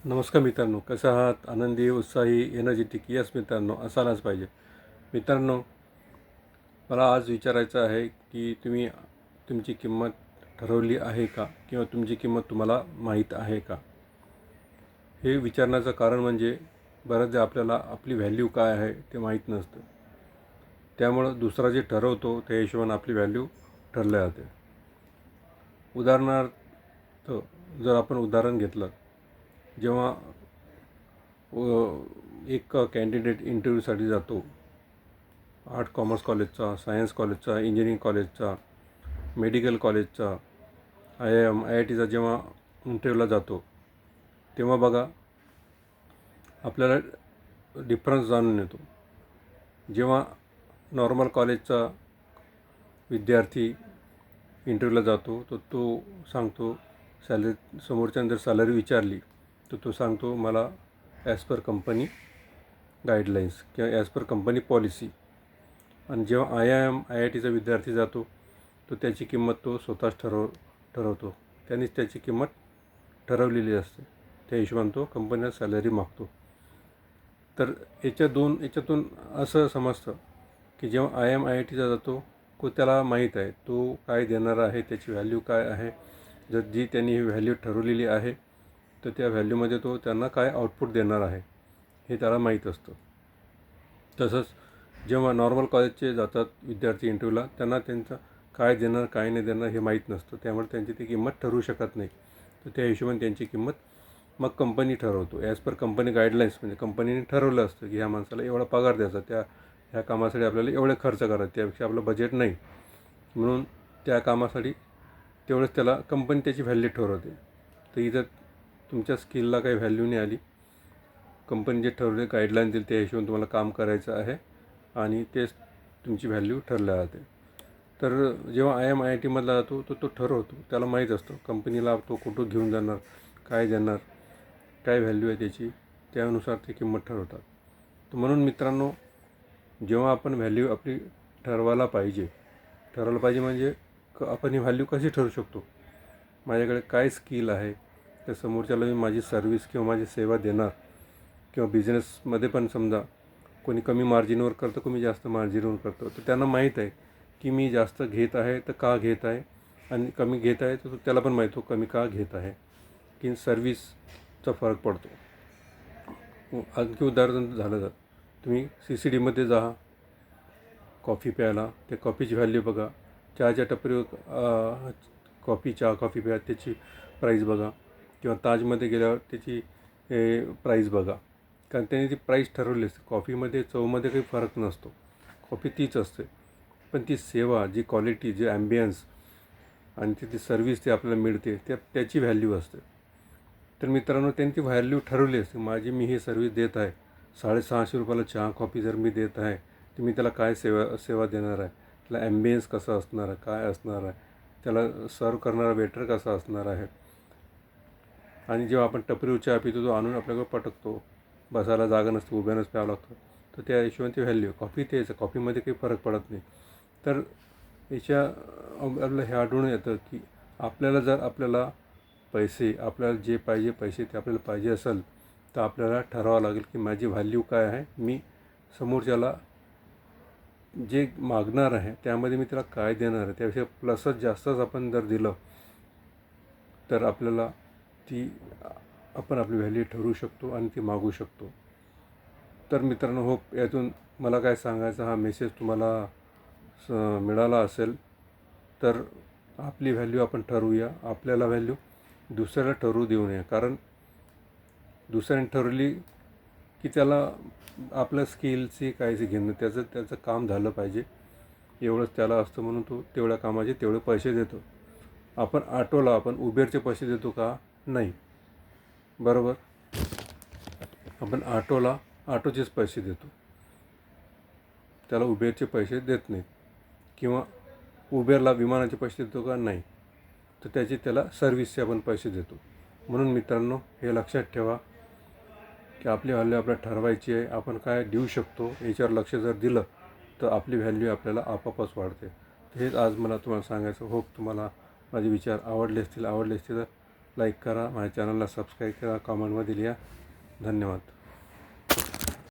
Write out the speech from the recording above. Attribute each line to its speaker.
Speaker 1: नमस्कार मित्रांनो, कसे आहात? आनंदी, उत्साही, एनर्जेटिक? यस मित्रांनो, असायलाच पाहिजे. मित्रांनो, मला आज विचारायचं आहे की तुम्ही तुमची किंमत ठरवली आहे का? किंवा तुमची किंमत तुम्हाला माहीत आहे का? हे विचारण्याचं कारण म्हणजे बऱ्याचदा आपल्याला आपली व्हॅल्यू काय आहे ते माहीत नसतं. त्यामुळं दुसरा जे ठरवतो त्या हिशोबाने आपली व्हॅल्यू ठरली जाते. उदाहरणार्थ जर आपण उदाहरण घेतलं, जेव्हा एक कॅन्डिडेट इंटरव्ह्यूसाठी जातो, आर्ट कॉमर्स कॉलेजचा, सायन्स कॉलेजचा, इंजिनिअरिंग कॉलेजचा, मेडिकल कॉलेजचा, IIM IITचा जेव्हा इंटरव्ह्यूला जातो, तेव्हा बघा आपल्याला डिफरन्स जाणून येतो. जेव्हा नॉर्मल कॉलेजचा विद्यार्थी इंटरव्ह्यूला जातो तर तो सांगतो सॅलरी, समोरच्याने जर सॅलरी विचारली तर तो सांगतो मला ॲज पर कंपनी गाईडलाईन्स किंवा ॲज पर कंपनी पॉलिसी. आणि जेव्हा IIM IITचा विद्यार्थी जातो तो त्याची किंमत तो स्वतःच ठरवतो. त्यांनीच त्याची किंमत ठरवलेली असते. त्या हिशोबाने तो कंपनीला सॅलरी मागतो. तर याच्यातून असं समजतं की जेव्हा IIM IITचा जातो तो त्याला माहीत आहे तो काय देणार आहे, त्याची व्हॅल्यू काय आहे. जर जी त्यांनी व्हॅल्यू ठरवलेली आहे तर त्या व्हॅल्यूमध्ये तो त्यांना काय आउटपुट देणार आहे हे त्याला माहीत असतं. तसंच जेव्हा नॉर्मल कॉलेजचे जातात विद्यार्थी इंटरव्ह्यूला, त्यांना त्यांचं काय देणार काय नाही देणार हे माहीत नसतं. त्यामुळे त्यांची ती किंमत ठरवू शकत नाही. तर त्या हिशोबाने त्यांची किंमत मग कंपनी ठरवतो. ॲज पर कंपनी गाईडलाईन्स, म्हणजे कंपनीने ठरवलं असतं की ह्या माणसाला एवढा पगार द्यायचा, ह्या कामासाठी आपल्याला एवढे खर्च करायचे, त्यापेक्षा आपलं बजेट नाही, म्हणून त्या कामासाठी तेवढंच त्याला कंपनी त्याची व्हॅल्यू ठरवते. तर इथं तुमच्या स्किलला काही व्हॅल्यू नाही आली. कंपनी जे ठरवले गाईडलाईन दिली त्या हिशोबाने तुम्हाला काम करायचं आहे आणि तेच तुमची व्हॅल्यू ठरल्या जाते. तर जेव्हा IIM IITमधला जातो तो ठरवतो. त्याला माहीत असतं कंपनीला तो कुठं घेऊन जाणार, काय देणार, काय व्हॅल्यू आहे त्याची, त्यानुसार ती किंमत ठरवतात. तर म्हणून मित्रांनो, जेव्हा आपण व्हॅल्यू आपली ठरवायला पाहिजे म्हणजे आपण ही व्हॅल्यू कशी ठरवू शकतो. माझ्याकडे काय स्किल आहे, त्या समोरच्याला मी माझी सर्व्हिस किंवा माझी सेवा देणार. किंवा बिझनेसमध्ये पण समजा कोणी कमी मार्जिनवर करतं, कोणी जास्त मार्जिनवर करतं, तर त्यांना माहीत आहे की मी जास्त घेत आहे तर का घेत आहे, आणि कमी घेत आहे तर त्याला पण माहीत हो कमी का घेत आहे, की सर्व्हिसचा फरक पडतो. आणखी उदाहरण झालं तर तुम्ही CCDमध्ये जा कॉफी प्यायला, त्या कॉफीची व्हॅल्यू बघा. चहाच्या टपरीवर कॉफी प्या, त्याची प्राईस बघा. किंवा ताजमध्ये गेल्यावर त्याची प्राईस बघा. कारण त्यांनी ती प्राईस ठरवली असते. कॉफीमध्ये चवमध्ये काही फरक नसतो, कॉफी तीच असते. पण ती सेवा, जी क्वालिटी, जे ॲम्बियन्स आणि ती सर्व्हिस ती आपल्याला मिळते, त्याची व्हॅल्यू असते. तर मित्रांनो, त्यांनी ती व्हॅल्यू ठरवली असते. मी ही सर्व्हिस देत आहे, ₹650 चहा कॉफी जर मी देत आहे तर मी त्याला काय सेवा देणार आहे, त्याला ॲम्बियन्स कसं असणार आहे, काय असणार आहे, त्याला सर्व करणारा वेटर कसा असणार आहे. आणि जेव्हा आपण टपरीवर चहा पितो तो आणून आपल्याकडे पटकतो, बसायला जागा नसते, उभ्यानंच प्यावं लागतं. तर त्या हिशोबाने ती व्हॅल्यू कॉफी तेच आहे, कॉफीमध्ये काही फरक पडत नाही. तर याच्या आपल्याला हे आढळून येतं की आपल्याला आपल्याला जे पाहिजे पैसे ते आपल्याला पाहिजे असेल तर आपल्याला ठरवावं लागेल की माझी व्हॅल्यू काय आहे, मी समोरच्याला जे मागणार आहे त्यामध्ये मी त्याला काय देणार आहे, त्यापेक्षा प्लसच जास्तच आपण जर दिलं तर आपल्याला आपण आपली व्हॅल्यू ठरवू शकतो आणि ती मागू शकतो. तर मित्रांनो, होप यातून मला काय सांगायचं हा मेसेज तुम्हाला मिळाला असेल. तर आपली व्हॅल्यू आपण ठरवूया, आपल्याला व्हॅल्यू दुसऱ्याला ठरवू देऊ नये. कारण दुसऱ्याने ठरवली की त्याला आपल्या स्किलची काहीच घेणं, त्याचं काम झालं पाहिजे एवढंच त्याला असतं, म्हणून तो तेवढ्या कामाचे तेवढे पैसे देतो. आपण उबेरचे पैसे देतो का? नाही, बरोबर. आपण ऑटोचेच पैसे देतो, त्याला उबेरचे पैसे देत नाहीत. किंवा उबेरला विमानाचे पैसे देतो का? नाही. तर त्याला सर्व्हिसचे आपण पैसे देतो. म्हणून मित्रांनो, हे लक्षात ठेवा की आपली व्हॅल्यू आपल्याला ठरवायची आहे. आपण काय देऊ शकतो याच्यावर लक्ष जर दिलं तर आपली व्हॅल्यू आपल्याला आपोआपच वाढते. हेच आज मला तुम्हाला सांगायचं. होप तुम्हाला माझे विचार आवडले असतील तर लाईक करा, माझ्या चॅनलला सबस्क्राईब करा, कॉमेंटमध्ये लिहा. धन्यवाद.